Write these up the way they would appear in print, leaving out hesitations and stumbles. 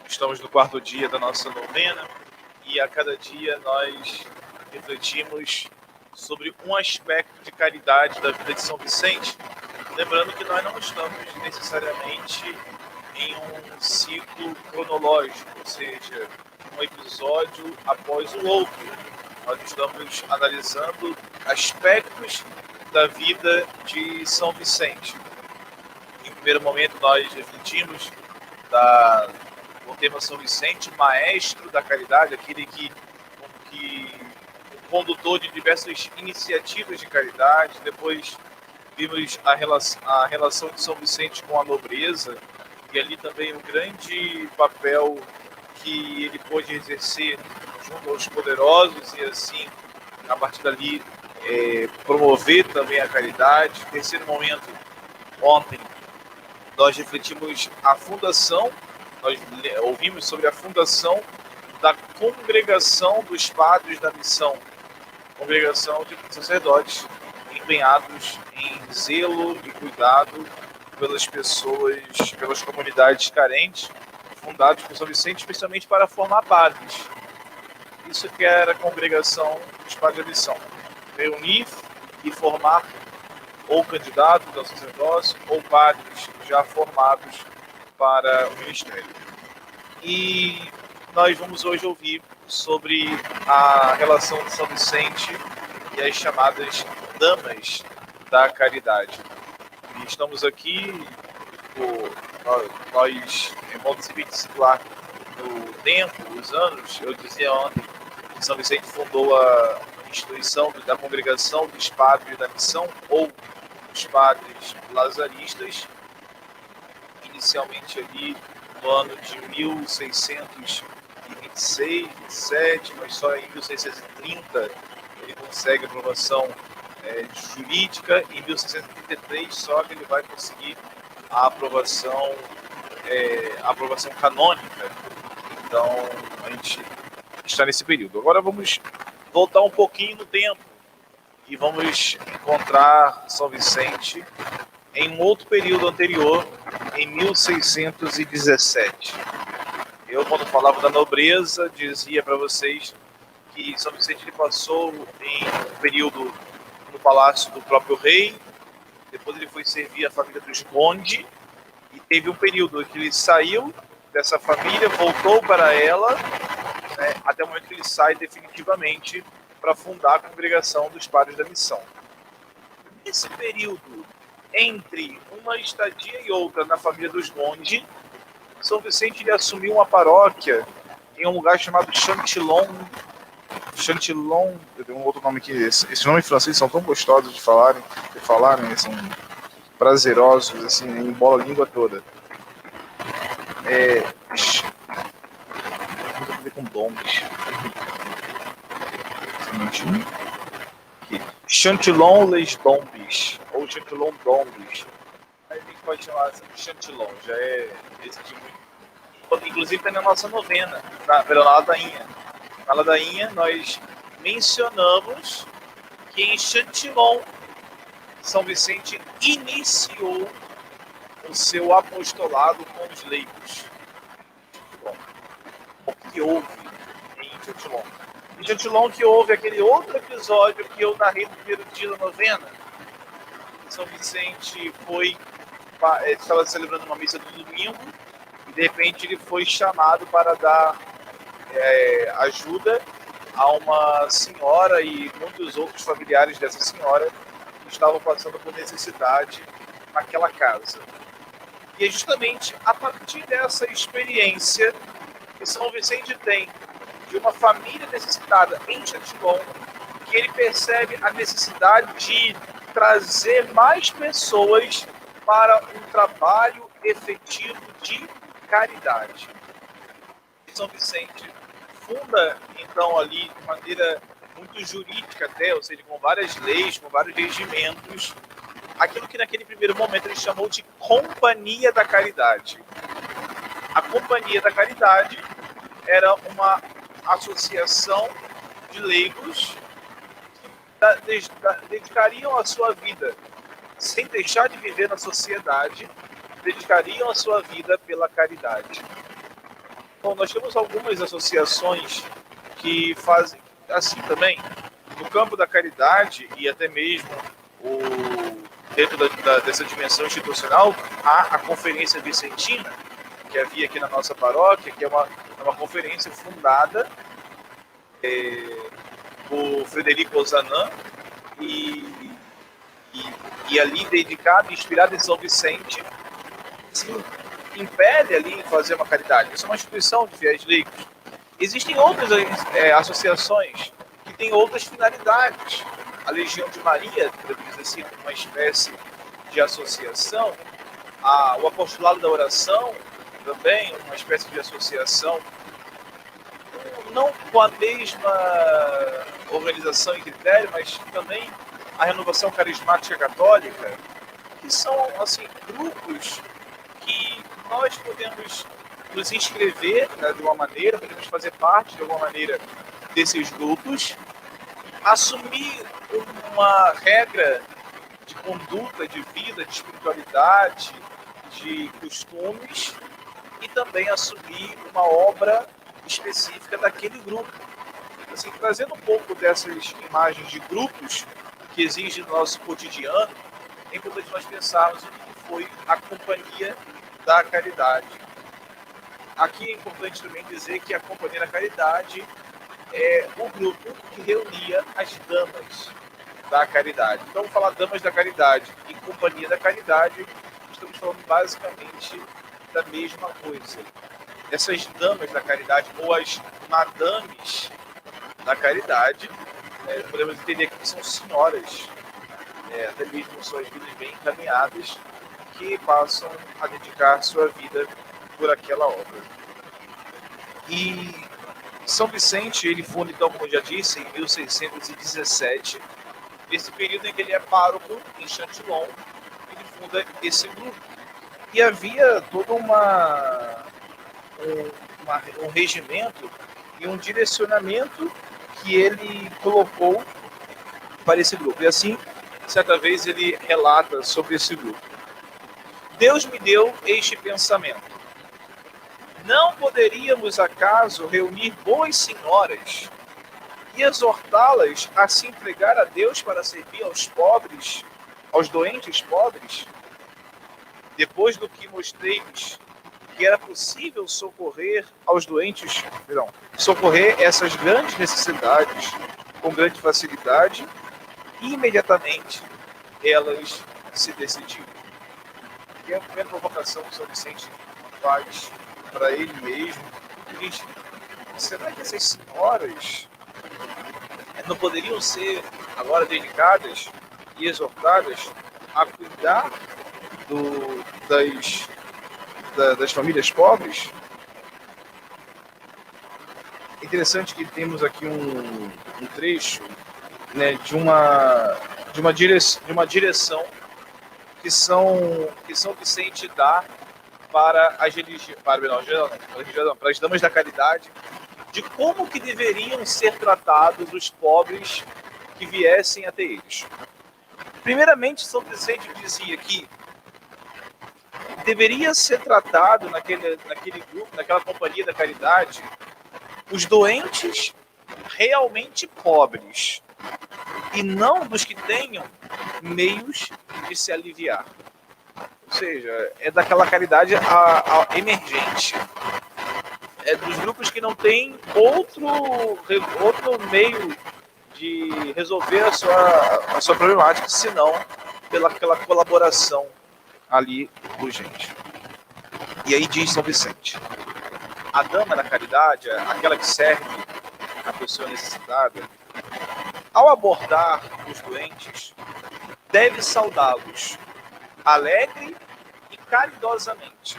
Estamos no quarto dia da nossa novena e a cada dia nós refletimos sobre um aspecto de caridade da vida de São Vicente, lembrando que nós não estamos necessariamente em um ciclo cronológico, ou seja, um episódio após o outro. Nós estamos analisando aspectos da vida de São Vicente. Em primeiro momento, nós refletimos o tema São Vicente, maestro da caridade, aquele que o condutor de diversas iniciativas de caridade. Depois vimos a relação de São Vicente com a nobreza, e ali também o grande papel que ele pôde exercer junto aos poderosos e assim, a partir dali, promover também a caridade. Terceiro momento, ontem, nós refletimos a fundação, nós ouvimos sobre a fundação da Congregação dos Padres da Missão, congregação de sacerdotes empenhados em zelo e cuidado pelas pessoas, pelas comunidades carentes, fundados por São Vicente especialmente para formar padres. Isso que era a Congregação dos Padres da Missão, reunir e formar ou candidatos ao sacerdócio ou padres já formados para o ministério. E nós vamos hoje ouvir sobre a relação de São Vicente e as chamadas Damas da Caridade. E estamos aqui, nós vamos discipular no tempo, os anos. Eu dizia ontem que São Vicente fundou a instituição da Congregação dos Padres da Missão, ou os Padres Lazaristas, inicialmente ali no ano de 1626, 27, mas só em 1630 ele consegue aprovação jurídica, e em 1633 só que ele vai conseguir a aprovação canônica. Então a gente está nesse período. Agora vamos voltar um pouquinho no tempo e vamos encontrar São Vicente em um outro período anterior, em 1617. Eu, quando falava da nobreza, dizia para vocês que São Vicente ele passou em um período no palácio do próprio rei, depois ele foi servir a família dos Conde, e teve um período em que ele saiu dessa família, voltou para ela, né, até o momento que ele sai definitivamente para fundar a Congregação dos Padres da Missão. Nesse período, entre uma estadia e outra na família dos Conde, São Vicente ele assumiu uma paróquia em um lugar chamado Chantillon. Chantillon, eu tenho um outro nome aqui. Esses nomes franceses são tão gostosos de falarem, são prazerosos, assim, embola a língua toda. Muito a ver com domes. Chantillon-les-Dombes, ou Chantillon-Dombes. A gente pode chamar assim de Chantillon, já é esse tipo. Inclusive tem na nossa novena, pela ladainha. Na ladainha nós mencionamos que em Chantillon, São Vicente iniciou o seu apostolado com os leigos. Bom, o que houve em Chantillon? Em Chantillon que houve aquele outro episódio que eu narrei no primeiro dia da novena. São Vicente estava celebrando uma missa do domingo e de repente ele foi chamado para dar ajuda a uma senhora e muitos outros familiares dessa senhora que estavam passando por necessidade naquela casa. E é justamente a partir dessa experiência que São Vicente tem de uma família necessitada em Chantillon, que ele percebe a necessidade de trazer mais pessoas para um trabalho efetivo de caridade. São Vicente funda, então, ali de maneira muito jurídica até, ou seja, com várias leis, com vários regimentos, aquilo que naquele primeiro momento ele chamou de Companhia da Caridade. A Companhia da Caridade era uma associação de leigos que dedicariam a sua vida, sem deixar de viver na sociedade, dedicariam a sua vida pela caridade. Bom, nós temos algumas associações que fazem assim também. No campo da caridade e até mesmo dentro dessa dimensão institucional, há a Conferência Vicentina, que havia aqui na nossa paróquia, que é uma conferência fundada por Frederico Ozanam e, e ali dedicada e inspirada em São Vicente, se impele ali em fazer uma caridade. Isso é uma instituição de fiéis leigos. Existem outras associações que têm outras finalidades. A Legião de Maria, podemos dizer assim, uma espécie de associação. O Apostolado da Oração, também uma espécie de associação, não com a mesma organização e critério, mas também a Renovação Carismática Católica, que são assim grupos que nós podemos nos inscrever, né, de uma maneira, podemos fazer parte de alguma maneira desses grupos, assumir uma regra de conduta, de vida, de espiritualidade, de costumes e também assumir uma obra específica daquele grupo. Assim, trazendo um pouco dessas imagens de grupos que existem no nosso cotidiano, é importante nós pensarmos o que foi a Companhia da Caridade. Aqui é importante também dizer que a Companhia da Caridade é o grupo que reunia as damas da caridade. Então, falar damas da caridade e Companhia da Caridade, estamos falando basicamente da mesma coisa. Essas damas da caridade, ou as madames da caridade, podemos entender que são senhoras, até mesmo suas vidas bem encaminhadas, que passam a dedicar sua vida por aquela obra. E São Vicente, ele funda, então, como eu já disse, em 1617, nesse período em que ele é pároco em Chantilly, ele funda esse grupo. E havia todo um regimento e um direcionamento que ele colocou para esse grupo. E assim, certa vez ele relata sobre esse grupo. Deus me deu este pensamento. Não poderíamos, acaso, reunir boas senhoras e exortá-las a se entregar a Deus para servir aos pobres, aos doentes pobres? Depois do que mostrei-lhes que era possível socorrer aos doentes, socorrer essas grandes necessidades com grande facilidade, imediatamente elas se decidiram. E a primeira provocação que São Vicente faz para ele mesmo, diz: será que essas senhoras não poderiam ser agora dedicadas e exortadas a cuidar das famílias pobres? É interessante que temos aqui um trecho, né, de uma direção que São Vicente dá para as damas da caridade, de como que deveriam ser tratados os pobres que viessem até eles. Primeiramente, São Vicente dizia que deveria ser tratado naquele grupo, naquela companhia da caridade, os doentes realmente pobres, e não dos que tenham meios de se aliviar. Ou seja, é daquela caridade emergente. É dos grupos que não têm outro meio de resolver a sua problemática, senão pelaquela colaboração ali urgente. E aí diz São Vicente: a dama da caridade, aquela que serve a pessoa necessitada, ao abordar os doentes, deve saudá-los alegre e caridosamente,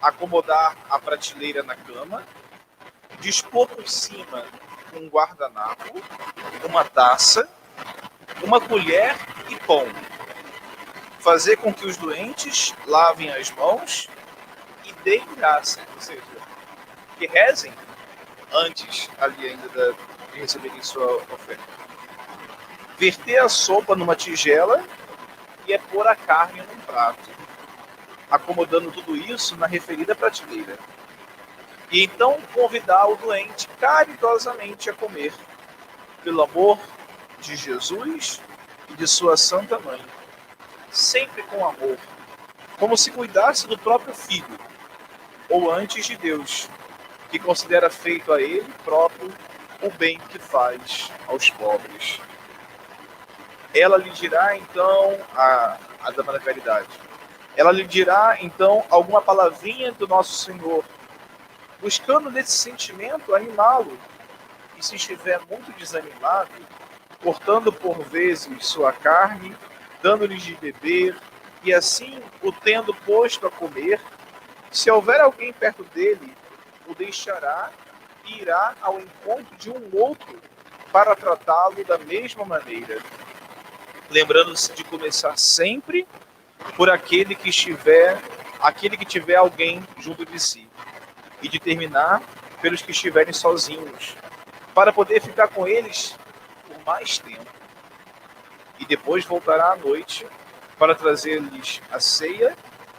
acomodar a prateleira na cama, dispor por cima um guardanapo, uma taça, uma colher e pão, fazer com que os doentes lavem as mãos e deem graça, ou seja, que rezem antes ali ainda de receberem sua oferta. Verter a sopa numa tigela e pôr a carne num prato, acomodando tudo isso na referida prateleira. e então convidar o doente caridosamente a comer, pelo amor de Jesus e de sua Santa Mãe, sempre com amor, como se cuidasse do próprio filho, ou antes de Deus, que considera feito a ele próprio o bem que faz aos pobres. Ela lhe dirá então, a dama da caridade, ela lhe dirá então alguma palavrinha do nosso Senhor, buscando nesse sentimento animá-lo, e se estiver muito desanimado, cortando por vezes sua carne, dando-lhe de beber, e assim o tendo posto a comer, se houver alguém perto dele, o deixará e irá ao encontro de um outro para tratá-lo da mesma maneira, lembrando-se de começar sempre por aquele que tiver alguém junto de si, e de terminar pelos que estiverem sozinhos, para poder ficar com eles por mais tempo. E depois voltará à noite para trazer-lhes a ceia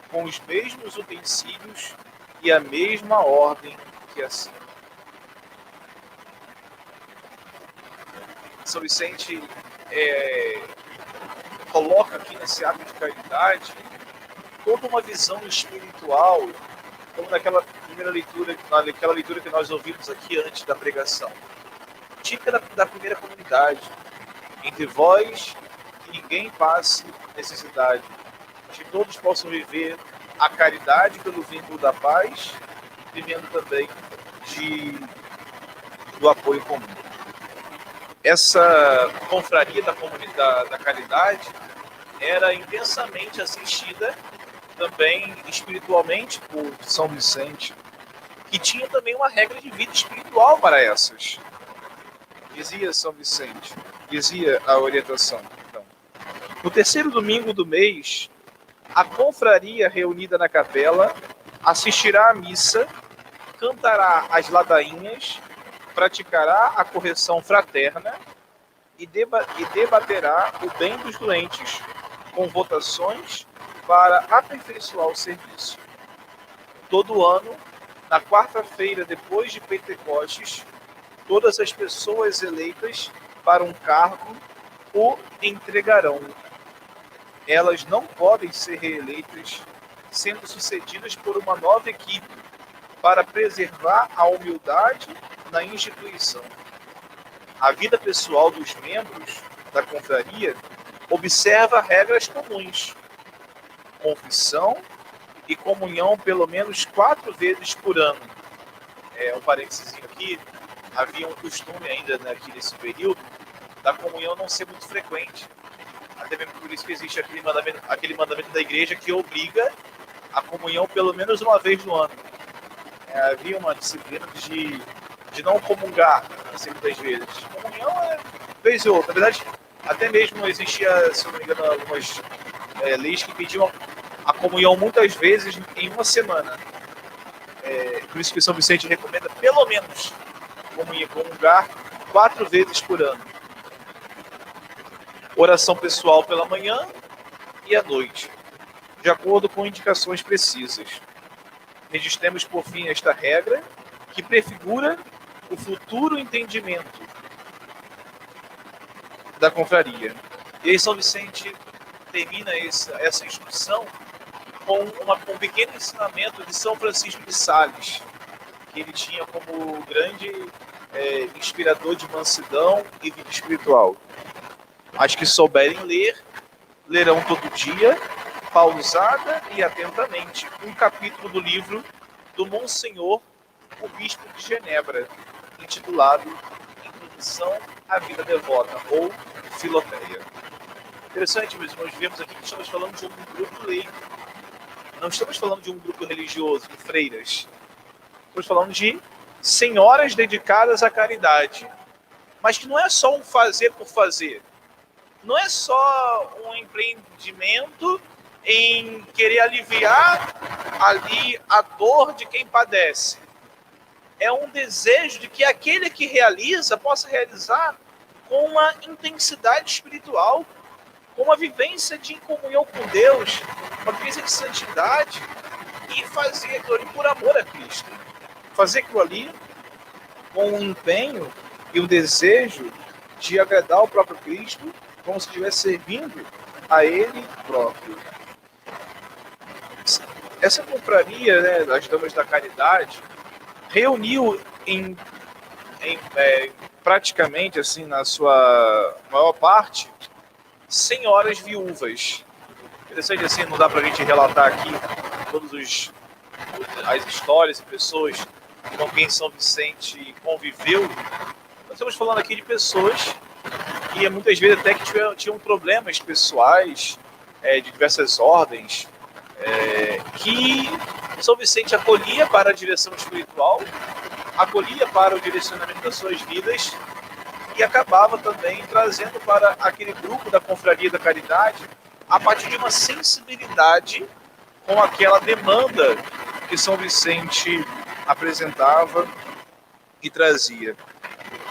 com os mesmos utensílios e a mesma ordem que assim. São Vicente coloca aqui nesse ato de caridade toda uma visão espiritual, como naquela primeira leitura, naquela leitura que nós ouvimos aqui antes da pregação, típica da primeira comunidade. Entre vós, que ninguém passe necessidade, que todos possam viver a caridade pelo vínculo da paz, vivendo também do apoio comum. Essa confraria da comunidade da caridade era intensamente assistida também espiritualmente por São Vicente, que tinha também uma regra de vida espiritual para essas. Dizia São Vicente, dizia a orientação. Então, no terceiro domingo do mês, a confraria reunida na capela assistirá à missa, cantará as ladainhas, praticará a correção fraterna e debaterá o bem dos doentes, com votações para aperfeiçoar o serviço. Todo ano, na quarta-feira depois de Pentecostes, todas as pessoas eleitas para um cargo o entregarão. Elas não podem ser reeleitas, sendo sucedidas por uma nova equipe, para preservar a humildade na instituição. A vida pessoal dos membros da confraria observa regras comuns: confissão e comunhão pelo menos 4 vezes por ano. Um parênteses aqui, havia um costume ainda aqui nesse período da comunhão não ser muito frequente. Até mesmo por isso que existe aquele mandamento da igreja que obriga a comunhão pelo menos uma vez no ano. Havia uma disciplina de não comungar sempre 10 vezes. Comunhão é vez ou outra. Na verdade, até mesmo existia, se não me engano, algumas leis que pediam a comunhão muitas vezes em uma semana. Por isso que São Vicente recomenda pelo menos comungar 4 vezes por ano. Oração pessoal pela manhã e à noite, de acordo com indicações precisas. Registremos por fim esta regra, que prefigura o futuro entendimento da confraria. E aí São Vicente termina essa instrução com um pequeno ensinamento de São Francisco de Sales, que ele tinha como grande inspirador de mansidão e vida espiritual. As que souberem ler, lerão todo dia, pausada e atentamente, um capítulo do livro do Monsenhor, o Bispo de Genebra, intitulado Introdução à Vida Devota, ou Filoteia. Interessante, meus irmãos, vemos aqui que estamos falando de um grupo leigo. Não estamos falando de um grupo religioso, de freiras. Estamos falando de senhoras dedicadas à caridade. Mas que não é só um fazer por fazer. Não é só um empreendimento em querer aliviar ali a dor de quem padece. É um desejo de que aquele que realiza possa realizar com uma intensidade espiritual, com uma vivência de comunhão com Deus, uma vivência de santidade e fazer por amor a Cristo. fazer aquilo ali com um empenho e um desejo de agradar o próprio Cristo, como se estivesse servindo a Ele próprio. Essa confraria, né, das Damas da Caridade reuniu praticamente, assim, na sua maior parte, senhoras viúvas. Interessante, assim, não dá pra gente relatar aqui todas as histórias e pessoas com quem São Vicente conviveu. Nós estamos falando aqui de pessoas que muitas vezes até que tinham problemas pessoais, de diversas ordens, que São Vicente acolhia para a direção espiritual, acolhia para o direcionamento das suas vidas e acabava também trazendo para aquele grupo da Confraria da Caridade a partir de uma sensibilidade com aquela demanda que São Vicente apresentava e trazia.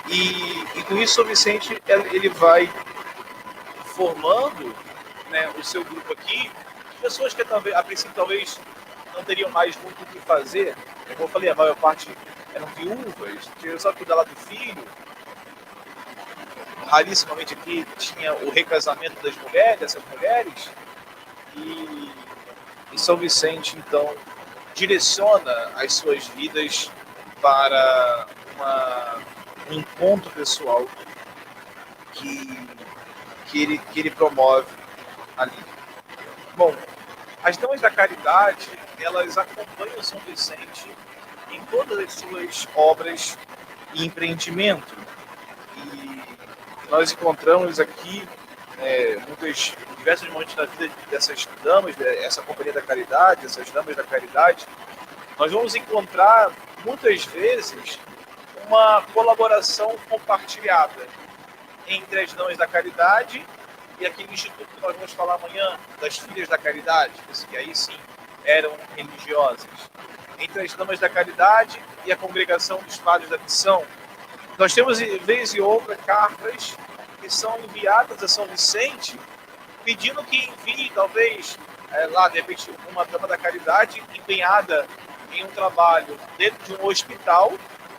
E com isso São Vicente ele vai formando, né, o seu grupo aqui, pessoas que a princípio talvez não teriam mais muito o que fazer. Como eu falei, a maior parte eram viúvas, tinha só cuidar lá do filho. Rarissimamente aqui tinha o recasamento das mulheres, dessas mulheres, e São Vicente então direciona as suas vidas para um encontro pessoal que ele promove ali. Bom, as Damas da Caridade, elas acompanham São Vicente em todas as suas obras e empreendimento. E nós encontramos aqui diversos momentos da vida dessas damas, essa Companhia da Caridade, essas Damas da Caridade. Nós vamos encontrar, muitas vezes, uma colaboração compartilhada entre as Damas da Caridade e aquele instituto que nós vamos falar amanhã, das Filhas da Caridade, que aí sim eram religiosas. Entre as Damas da Caridade e a Congregação dos Padres da Missão. Nós temos, vez e outra, cartas que são enviadas a São Vicente, pedindo que envie, talvez, lá, de repente, uma Dama da Caridade empenhada em um trabalho dentro de um hospital,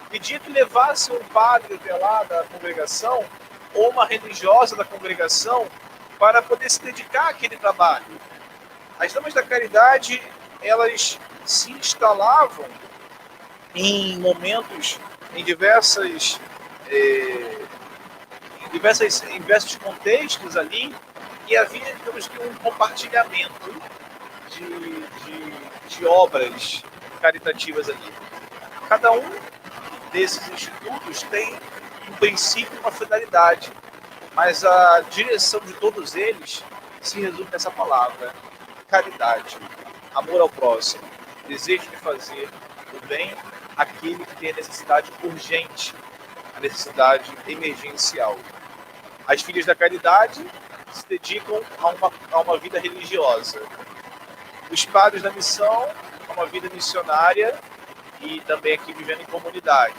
pedia que levasse um padre até lá da congregação, ou uma religiosa da congregação, para poder se dedicar àquele trabalho. As Damas da Caridade, elas se instalavam em momentos, em diversos contextos ali, e havia, digamos que, um compartilhamento de obras caritativas ali. Cada um desses institutos tem um princípio e uma finalidade, mas a direção de todos eles se resume nessa palavra: caridade, amor ao próximo, desejo de fazer o bem àquele que tem a necessidade urgente, a necessidade emergencial. As Filhas da Caridade se dedicam a uma vida religiosa. Os Padres da Missão, a uma vida missionária e também aqui vivendo em comunidade.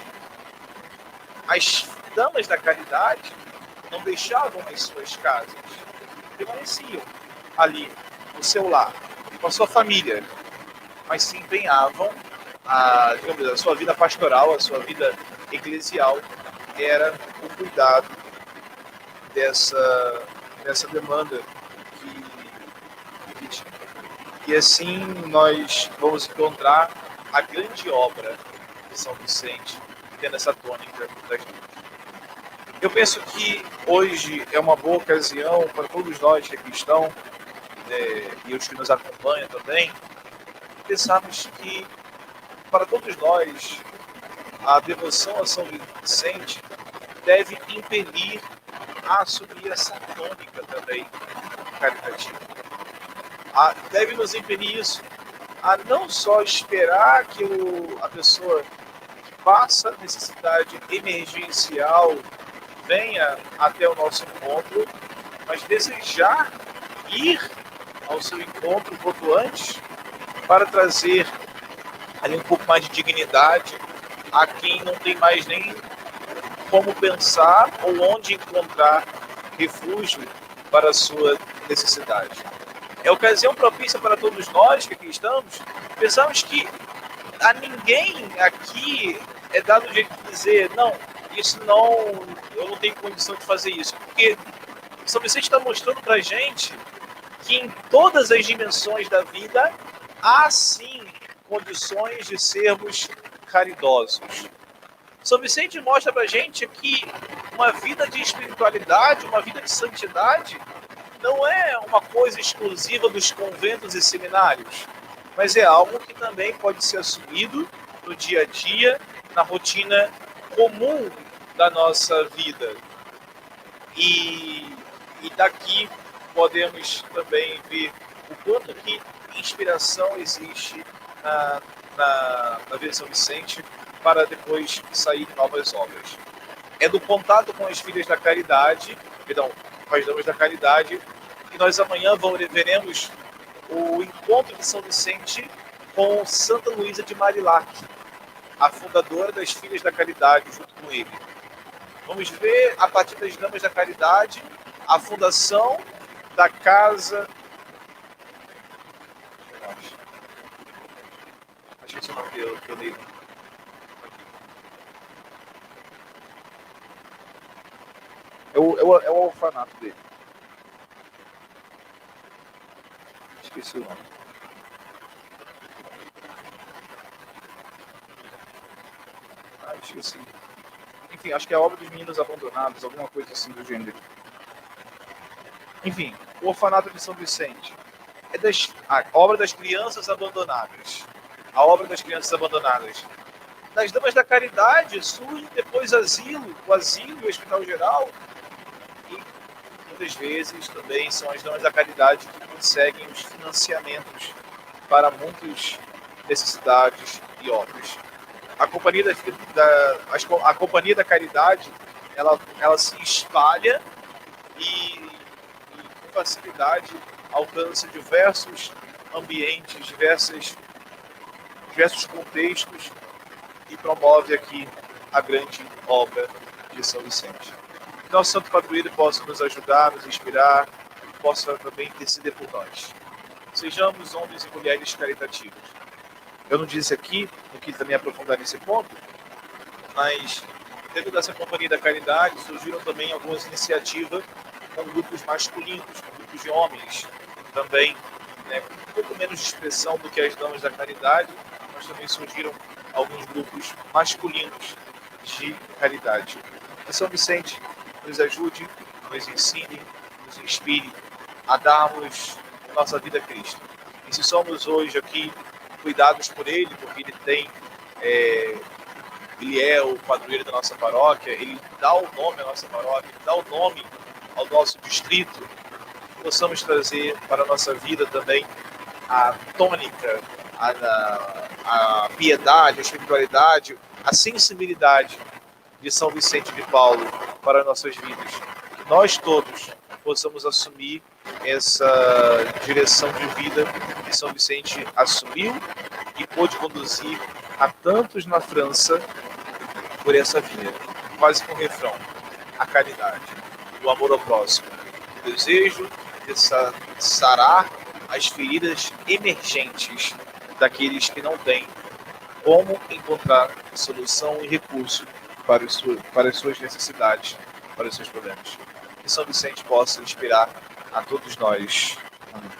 As Damas da Caridade não deixavam as suas casas, permaneciam ali, no seu lar, com a sua família, mas se empenhavam a sua vida pastoral, a sua vida eclesial, era o cuidado dessa demanda que tinha. E assim nós vamos encontrar a grande obra de São Vicente, tendo essa tônica das duas. Eu penso que hoje é uma boa ocasião para todos nós que aqui estão, e os que nos acompanham também, pensarmos que, para todos nós, a devoção a São Vicente deve impelir a assumir essa tônica também caritativa. Deve nos impelir isso, a não só esperar que a pessoa que passa necessidade emergencial venha até o nosso encontro, mas desejar ir ao seu encontro quanto antes para trazer ali um pouco mais de dignidade a quem não tem mais nem como pensar ou onde encontrar refúgio para a sua necessidade. É ocasião propícia para todos nós que aqui estamos, pensamos que a ninguém aqui é dado o jeito de dizer, não, isso não, eu não tenho condição de fazer isso. Porque São Vicente está mostrando para a gente que em todas as dimensões da vida há sim condições de sermos caridosos. São Vicente mostra para a gente que uma vida de espiritualidade, uma vida de santidade, não é uma coisa exclusiva dos conventos e seminários, mas é algo que também pode ser assumido no dia a dia, na rotina comum da nossa vida. E daqui podemos também ver o quanto que inspiração existe na vida de São Vicente para depois sair novas obras. É do contato com as filhas da caridade, perdão, com as damas da caridade, que nós amanhã veremos o encontro de São Vicente com Santa Luísa de Marilac, a fundadora das Filhas da Caridade, junto com ele. Vamos ver, a partir das Damas da Caridade, a fundação da Casa... Acho que esse é o nome que eu dei. É o orfanato dele. Esqueci o nome. Esqueci. Enfim, acho que é a obra dos meninos abandonados, alguma coisa assim do gênero. Enfim, o orfanato de São Vicente é a obra das crianças abandonadas. A obra das crianças abandonadas. Das Damas da Caridade surge depois o asilo e o Hospital Geral. E muitas vezes também são as Damas da Caridade que conseguem os financiamentos para muitas necessidades e obras. A Companhia da Caridade, ela se espalha e com facilidade alcança diversos ambientes, diversos contextos e promove aqui a grande obra de São Vicente. Que nosso Santo Padroeiro possa nos ajudar, nos inspirar e possa também interceder por nós. Sejamos homens e mulheres caritativos. Eu não disse aqui, não quis também aprofundar nesse ponto, mas dentro dessa Companhia da Caridade surgiram também algumas iniciativas com grupos masculinos, com grupos de homens, também com um pouco menos de expressão do que as Damas da Caridade, mas também surgiram alguns grupos masculinos de caridade. Que São Vicente nos ajude, nos ensine, nos inspire a darmos nossa vida a Cristo. E se somos hoje aqui cuidados por ele, porque ele é o padroeiro da nossa paróquia, ele dá o nome à nossa paróquia, ele dá o nome ao nosso distrito, possamos trazer para a nossa vida também a tônica, a piedade, a espiritualidade, a sensibilidade de São Vicente de Paulo para nossas vidas. Que nós todos possamos assumir essa direção de vida que São Vicente assumiu e pôde conduzir a tantos na França por essa via. Quase que um refrão: a caridade, o amor ao próximo, o desejo de sarar as feridas emergentes daqueles que não têm como encontrar solução e recurso para as suas necessidades, para os seus problemas. Que São Vicente possa inspirar a todos nós. Amém.